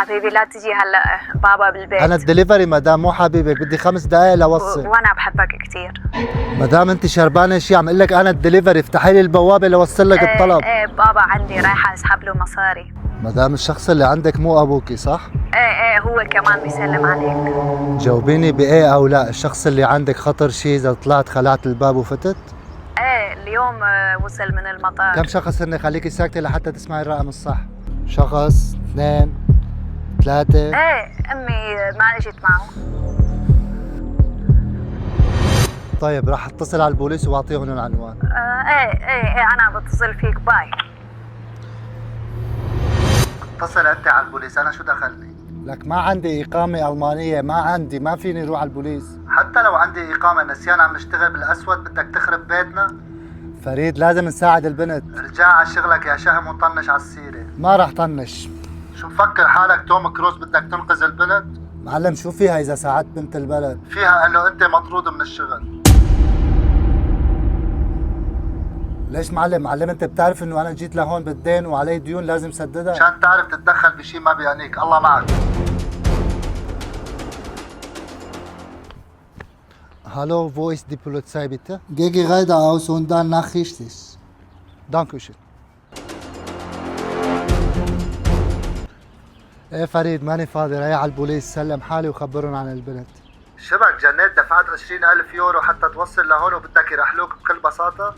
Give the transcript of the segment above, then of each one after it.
حبيبي لا تجي هلا بابا بالبيت. انا الدليفري مدام، مو حبيبك، بدي 5 دقايق لوصل. وانا بحبك كثير. مدام انت شربانه شي، عم اقول لك انا الدليفري، افتحي لي البوابه لوصل لك الطلب. ايه بابا عندي رايحه اسحب له مصاري. مدام الشخص اللي عندك مو ابوكي صح؟ ايه هو كمان بيسلم عليك. جاوبيني بايه او لا، الشخص اللي عندك خطر شي اذا طلعت خلعت الباب وفتت؟ ايه اليوم وصل من المطار. كم شخص هن؟ خليكي ساكته لحتى تسمعي الرقم الصح. شخص، 2 3. ايه امي ما اجت معه. طيب راح اتصل على البوليس واعطيهم العنوان. ايه انا بتصل فيك. باي. اتصل انت على البوليس، انا شو دخلني؟ لك ما عندي اقامه المانيه، ما فيني اروح على البوليس. حتى لو عندي اقامه، نسيان عم نشتغل بالاسود، بدك تخرب بيتنا؟ فريد لازم نساعد البنت. رجع على شغلك يا شهم وطنش على السيره. ما راح طنش. شو مفكر حالك توم كروز بدك تنقذ البنت؟ معلم شو فيها اذا ساعدت بنت البلد؟ فيها انه انت مطرود من الشغل. ليش معلم انت بتعرف انه انا جيت لهون بالدين وعلي ديون لازم سددها؟ مشان تعرف تتدخل بشي ما بيعنيك. الله معك. Hallo, wo ist die Polizei bitte? Geh geradeaus und dann nach rechts. Dankeschön. ايه فريد ماني فاضي، رايح على البوليس، سلم حالي وخبرهم عن البنت. شبك جنيت؟ دفعت 20,000 يورو حتى توصل لهون وبدك يرحلوك بكل بساطة؟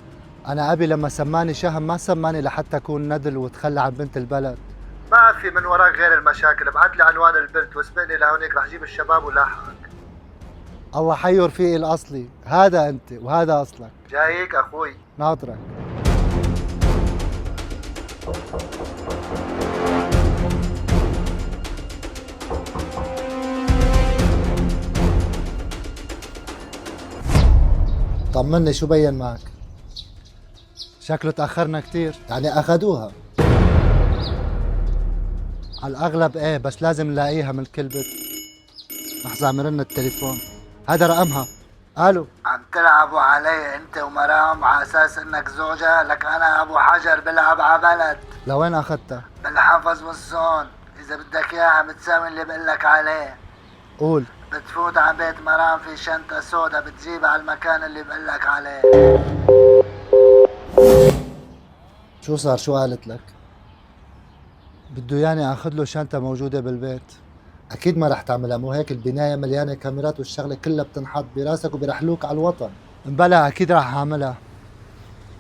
أنا أبي لما سماني شهم ما سماني لحتى أكون ندل وتخلى عن بنت البلد. ما في من وراك غير المشاكل، ابعت لي عنوان البنت واسبقني لهونيك، رح جيب الشباب ولاحقك. الله حي رفيقي الأصلي، هذا أنت وهذا أصلك. جايك أخوي. ناطرك. طمني شو بين معك؟ شكله تأخرنا كتير. يعني أخذوها؟ على الأغلب إيه، بس لازم نلاقيها من كل بيت. لحظة عم يرن التليفون، هذا رقمها. ألو. عم تلعبوا علي انت ومرام على اساس انك زوجها؟ لك انا ابو حجر بلعب على بلد. لوين أخذتها؟ بالحفظ والصون. اذا بدك اياها بتساوي اللي بقلك عليه. قول. بتفوت على بيت مرام في شنطة سودا، بتجيبها على المكان اللي بقلك عليه. شو صار؟ شو قالت لك؟ بده ياني اخذ له شنطة موجودة بالبيت. اكيد ما رح تعملها، مو هيك البناية مليانة كاميرات والشغلة كلها بتنحط براسك وبرحلوك على الوطن. مبلا اكيد رح اعملها.